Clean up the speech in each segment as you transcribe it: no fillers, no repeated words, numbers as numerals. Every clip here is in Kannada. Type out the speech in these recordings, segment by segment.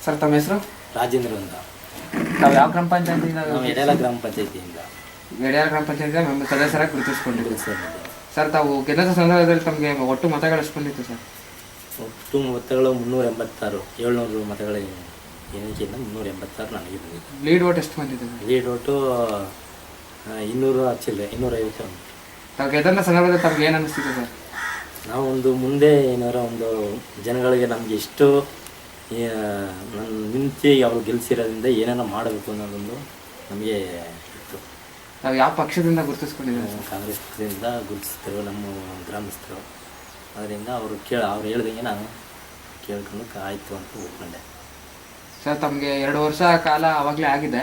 ಸರ್ ತಮ್ಮ ಹೆಸರು? ರಾಜೇಂದ್ರ ಅಂತ. ತಾವು ಯಾವ ಗ್ರಾಮ ಪಂಚಾಯತಿಯಿಂದ? ನಾವು ಎಡೆಲ ಗ್ರಾಮ ಪಂಚಾಯತಿಯಿಂದ. ಎಡೆಯಾಳ ಗ್ರಾಮ ಪಂಚಾಯತಿಯಿಂದ ಮೆಂಬರ್ ಸದಸ್ಯರಾಗಿ ಗುರುತಿಸ್ಕೊಂಡಿದ್ದೀವಿ ಸರ್. ಸರ್ ತಾವು ಗೆಲ್ಲದ ಸಂದರ್ಭದಲ್ಲಿ ತಮಗೆ ಒಟ್ಟು ಮತಗಳು ಎಷ್ಟು ಬಂದಿತ್ತು ಸರ್? ಒಟ್ಟು ಮತಗಳು 386, 700 ಮತಗಳ ಎಣಿಕೆಯಿಂದ 386 ನನಗೆ ಬಂದಿತ್ತು. ಲೀಡ್ ಓಟ್ ಎಷ್ಟು ಬಂದಿದೆ? ಲೀಡ್ ಒಟ್ಟು 200 ಹಚ್ಚಿಲ್ಲ, 250. ತಾವು ಗೆದ್ದ ಸಂದರ್ಭದಲ್ಲಿ ತಮ್ಗೆ ಏನು ಅನಿಸ್ತಿದೆ ಸರ್? ನಾವು ಮುಂದೆ ಏನಾರ ಒಂದು ಜನಗಳಿಗೆ ನಮಗೆ ಇಷ್ಟು ನನ್ನ ನಿಂತು ಅವ್ರು ಗೆಲ್ಲಿಸಿರೋದ್ರಿಂದ ಏನೇನೋ ಮಾಡಬೇಕು ಅನ್ನೋದೊಂದು ನಮಗೆ ಇತ್ತು. ತಾವು ಯಾವ ಪಕ್ಷದಿಂದ ಗುರುತಿಸ್ಕೊಂಡಿದ್ದೀವಿ? ಕಾಂಗ್ರೆಸ್ ಪಕ್ಷದಿಂದ ಗುರುತಿಸ್ತಾರೆ ನಮ್ಮ ಗ್ರಾಮಸ್ಥರು. ಅದರಿಂದ ಅವ್ರು ಹೇಳ್ದಂಗೆ ನಾನು ಕೇಳ್ಕೊಂಡು ಆಯಿತು ಅಂತ ಒಪ್ಕೊಂಡೆ. ಸರ್ ತಮಗೆ 2 ವರ್ಷ ಕಾಲ ಆವಾಗಲೇ ಆಗಿದೆ.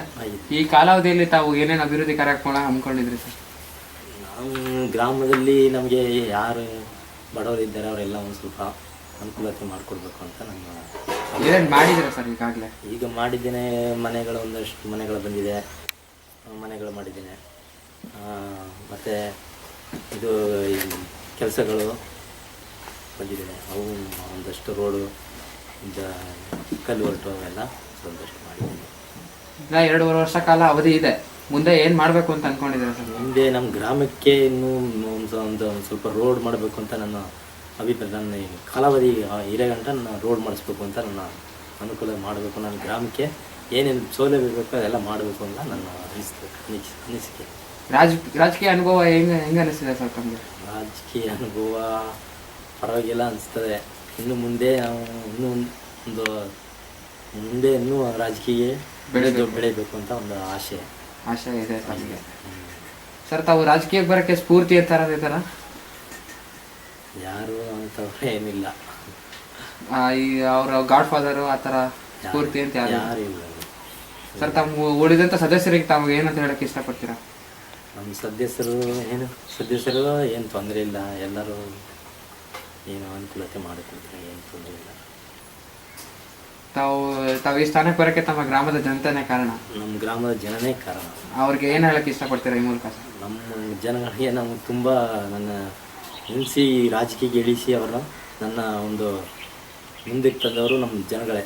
ಈ ಕಾಲಾವಧಿಯಲ್ಲಿ ತಾವು ಏನೇನು ಅಭಿವೃದ್ಧಿ ಕಾರ್ಯಕ್ರಮ ಹಮ್ಮಿಕೊಂಡಿದ್ರಿ ಸರ್? ನಾವು ಗ್ರಾಮದಲ್ಲಿ ನಮಗೆ ಯಾರು ಬಡವರು ಇದ್ದಾರೆ ಅವರೆಲ್ಲ ಒಂದು ಸ್ವಲ್ಪ ಅನುಕೂಲತೆ ಮಾಡಿಕೊಡ್ಬೇಕು ಅಂತ ನಾನು ಏನೇನು ಮಾಡಿದ್ದೀರಾ ಸರ್ ಈಗಾಗಲೇ? ಈಗ ಮಾಡಿದ್ದೇನೆ. ಮನೆಗಳು ಒಂದಷ್ಟು ಮನೆಗಳು ಬಂದಿದೆ, ಮನೆಗಳು ಮಾಡಿದ್ದೇನೆ. ಮತ್ತು ಇದು ಕೆಲಸಗಳು ಬಂದಿದ್ದೇನೆ. ಅವು ಒಂದಷ್ಟು ರೋಡು, ಕಲ್ವರ್ಟು ಅವೆಲ್ಲ ಒಂದಷ್ಟು ಮಾಡಿದ್ದೇನೆ. ಇನ್ನು 2 ವರ್ಷ ಕಾಲ ಅವಧಿ ಇದೆ. ಮುಂದೆ ಏನು ಮಾಡಬೇಕು ಅಂತ ಅಂದ್ಕೊಂಡಿದ್ದೀರಾ ಸರ್? ಮುಂದೆ ನಮ್ಮ ಗ್ರಾಮಕ್ಕೆ ಇನ್ನೂ ಒಂದು ಸ್ವಲ್ಪ ರೋಡ್ ಮಾಡಬೇಕು ಅಂತ ನನ್ನ ಅಭಿಪ್ರಾಯ. ನನ್ನ ಕಾಲಾವಧಿ ಇರೋಗಂಟ ನಾನು ರೋಡ್ ಮಾಡಿಸ್ಬೇಕು ಅಂತ ನನ್ನ ಅನುಕೂಲ ಮಾಡಬೇಕು. ನನ್ನ ಗ್ರಾಮಕ್ಕೆ ಏನೇನು ಸೌಲಭ್ಯ ಬೇಕು ಅದೆಲ್ಲ ಮಾಡಬೇಕು ಅಂತ ನನ್ನ ಅನಿಸಿಕೆ. ರಾಜಕೀಯ ಅನುಭವ ಹೆಂಗೆ ಅನಿಸ್ತಿದೆ ಸರ್ ತಮಗೆ? ರಾಜಕೀಯ ಅನುಭವ ಪರವಾಗಿಲ್ಲ ಅನಿಸ್ತದೆ. ಇನ್ನು ಮುಂದೆ ನಾವು ಇನ್ನೂ ರಾಜಕೀಯ ಬೆಳಿಬೇಕು ಅಂತ ಒಂದು ಆಸೆ ಇದೆ ತಮಗೆ. ಸರ್ ತಾವು ರಾಜಕೀಯಕ್ಕೆ ಬರೋಕ್ಕೆ ಸ್ಫೂರ್ತಿ ಇರ್ತಾರ? ಯಾರು ಅಂತವ್ರು ಏನಿಲ್ಲ. ಈ ಅವರ ಗಾಡ್ ಫಾದರು ಆ ಥರ ಸ್ಫೂರ್ತಿ ಅಂತ ಯಾರು ಇಲ್ಲ. ಸರ್ ತಾವು ಉಳಿದಂಥ ಸದಸ್ಯರಿಗೆ ತಾವು ಏನಂತ ಹೇಳಕ್ಕೆ ಇಷ್ಟಪಡ್ತೀರಾ? ನಮ್ಮ ಸದಸ್ಯರು ಏನು ತೊಂದರೆ ಇಲ್ಲ. ಎಲ್ಲರೂ ಏನು ಅನುಕೂಲತೆ ಮಾಡಿಕೊಡ್ತಾರೆ, ಏನು ತೊಂದರೆ ಇಲ್ಲ. ತಾವು ಈ ಸ್ಥಾನಕ್ಕೆ ಬರೋಕ್ಕೆ ತಮ್ಮ ಗ್ರಾಮದ ಜನತೆನೇ ಕಾರಣ? ನಮ್ಮ ಗ್ರಾಮದ ಜನನೇ ಕಾರಣ. ಅವ್ರಿಗೆ ಏನು ಹೇಳಕ್ಕೆ ಇಷ್ಟಪಡ್ತೀರಾ ಈ ಮೂಲಕ ಸರ್? ನಮ್ಮ ಜನಗಳಿಗೆ ನಾವು ತುಂಬ ನನ್ನ ನಿಲ್ಲಿಸಿ ರಾಜಕೀಯಕ್ಕೆ ಇಳಿಸಿ ಅವರನ್ನು ನನ್ನ ಒಂದು ಮುಂದಕ್ಕೆ ತಂದವರು ನಮ್ಮ ಜನಗಳೇ.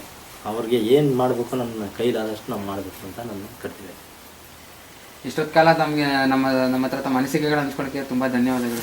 ಅವ್ರಿಗೆ ಏನು ಮಾಡಬೇಕು ನನ್ನ ಕೈಲಾದಷ್ಟು ನಾವು ಮಾಡಬೇಕು ಅಂತ ನಾನು ಕಟ್ಟಿದೆ. ಇಷ್ಟೊತ್ತು ಕಾಲ ತಮಗೆ ನಮ್ಮ ಹತ್ರ ತಮ್ಮ ಅನಿಸಿಕೆಗಳು ಹಂಚ್ಕೊಳ್ಳೋಕ್ಕೆ ತುಂಬ ಧನ್ಯವಾದಗಳು.